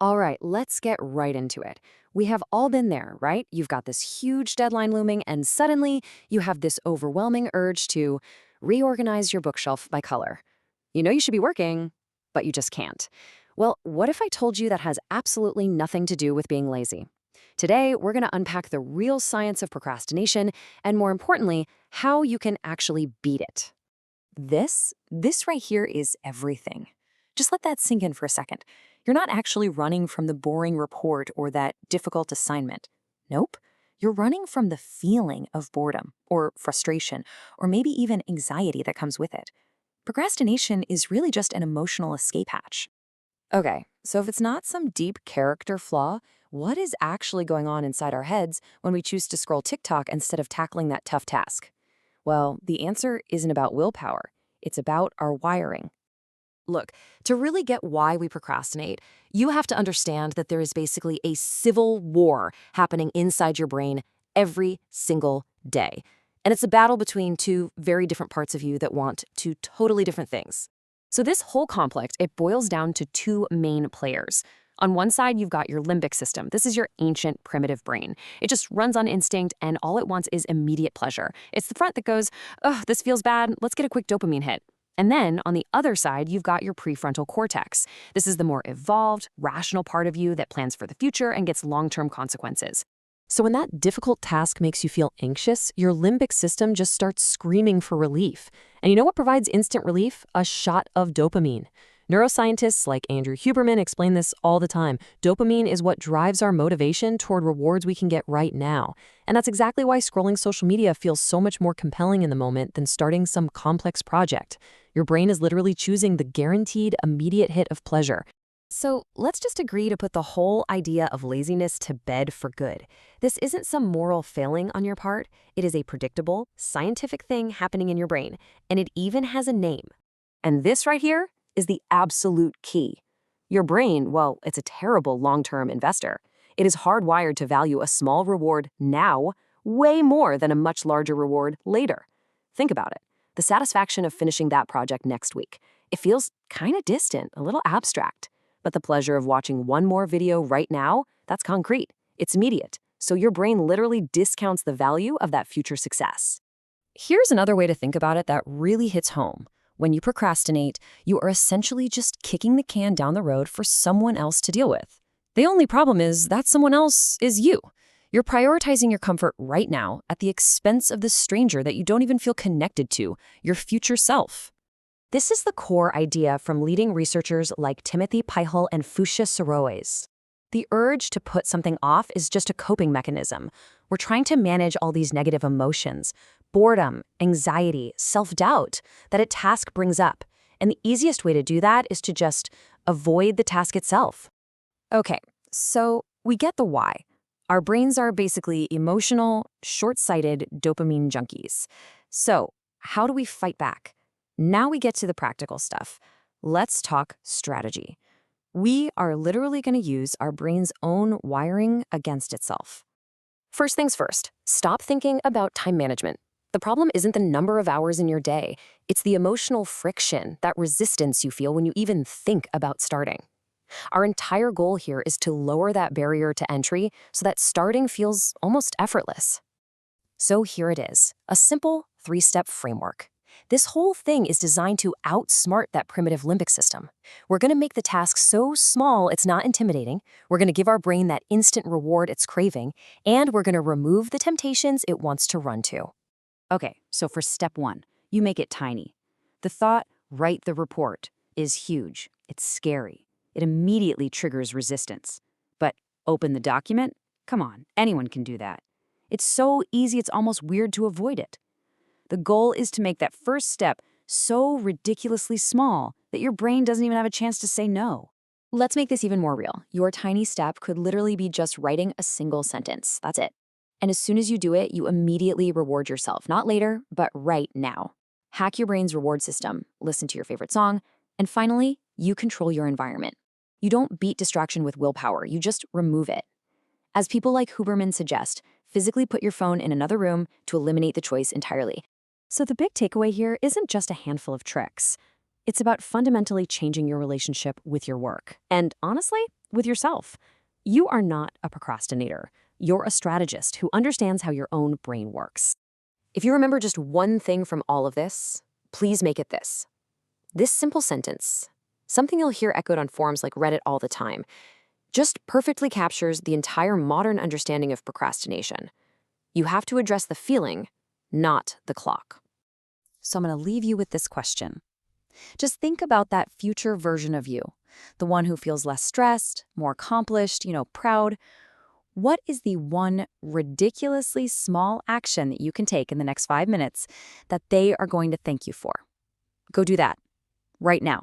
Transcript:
All right, let's get right into it. We have all been there, right? You've got this huge deadline looming, and suddenly you have this overwhelming urge to reorganize your bookshelf by color. You know you should be working, but you just can't. Well, what if I told you that has absolutely nothing to do with being lazy? Today, we're going to unpack the real science of procrastination, and more importantly, how you can actually beat it. This right here is everything. Just let that sink in for a second. You're not actually running from the boring report or that difficult assignment. Nope. You're running from the feeling of boredom or frustration or maybe even anxiety that comes with it. Procrastination is really just an emotional escape hatch. Okay, so if it's not some deep character flaw, what is actually going on inside our heads when we choose to scroll TikTok instead of tackling that tough task? Well, the answer isn't about willpower. It's about our wiring. Look, to really get why we procrastinate, you have to understand that there is basically a civil war happening inside your brain every single day. And it's a battle between two very different parts of you that want two totally different things. So this whole conflict, it boils down to two main players. On one side, you've got your limbic system. This is your ancient, primitive brain. It just runs on instinct, and all it wants is immediate pleasure. It's the front that goes, "Oh, this feels bad. Let's get a quick dopamine hit." And then, on the other side, you've got your prefrontal cortex. This is the more evolved, rational part of you that plans for the future and gets long-term consequences. So when that difficult task makes you feel anxious, your limbic system just starts screaming for relief. And you know what provides instant relief? A shot of dopamine. Neuroscientists like Andrew Huberman explain this all the time. Dopamine is what drives our motivation toward rewards we can get right now. And that's exactly why scrolling social media feels so much more compelling in the moment than starting some complex project. Your brain is literally choosing the guaranteed immediate hit of pleasure. So let's just agree to put the whole idea of laziness to bed for good. This isn't some moral failing on your part. It is a predictable, scientific thing happening in your brain, and it even has a name. And this right here is the absolute key. Your brain, well, it's a terrible long-term investor. It is hardwired to value a small reward now way more than a much larger reward later. Think about it. The satisfaction of finishing that project next week. It feels kind of distant, a little abstract. But the pleasure of watching one more video right now, that's concrete. It's immediate. So your brain literally discounts the value of that future success. Here's another way to think about it that really hits home. When you procrastinate, you are essentially just kicking the can down the road for someone else to deal with. The only problem is that someone else is you. You're prioritizing your comfort right now at the expense of the stranger that you don't even feel connected to, your future self. This is the core idea from leading researchers like Timothy Pyhal and Fuchsia Soroes. The urge to put something off is just a coping mechanism. We're trying to manage all these negative emotions, boredom, anxiety, self-doubt that a task brings up. And the easiest way to do that is to just avoid the task itself. Okay, so we get the why. Our brains are basically emotional, short-sighted dopamine junkies. So how do we fight back? Now we get to the practical stuff. Let's talk strategy. We are literally going to use our brain's own wiring against itself. First things first, stop thinking about time management. The problem isn't the number of hours in your day. It's the emotional friction, that resistance you feel when you even think about starting. Our entire goal here is to lower that barrier to entry so that starting feels almost effortless. So here it is, a simple 3-step framework. This whole thing is designed to outsmart that primitive limbic system. We're going to make the task so small it's not intimidating, we're going to give our brain that instant reward it's craving, and we're going to remove the temptations it wants to run to. Okay, so for step 1, you make it tiny. The thought, write the report, is huge. It's scary. It immediately triggers resistance. But open the document? Come on, anyone can do that. It's so easy it's almost weird to avoid it. The goal is to make that first step so ridiculously small that your brain doesn't even have a chance to say no. Let's make this even more real. Your tiny step could literally be just writing a single sentence. That's it. And as soon as you do it, you immediately reward yourself. Not later, but right now. Hack your brain's reward system, listen to your favorite song, and finally, you control your environment. You don't beat distraction with willpower, you just remove it. As people like Huberman suggest, physically put your phone in another room to eliminate the choice entirely. So the big takeaway here isn't just a handful of tricks. It's about fundamentally changing your relationship with your work. And honestly, with yourself. You are not a procrastinator. You're a strategist who understands how your own brain works. If you remember just one thing from all of this, please make it this. This simple sentence, something you'll hear echoed on forums like Reddit all the time, just perfectly captures the entire modern understanding of procrastination. You have to address the feeling, not the clock. So I'm going to leave you with this question. Just think about that future version of you, the one who feels less stressed, more accomplished, proud. What is the one ridiculously small action that you can take in the next 5 minutes that they are going to thank you for? Go do that right now.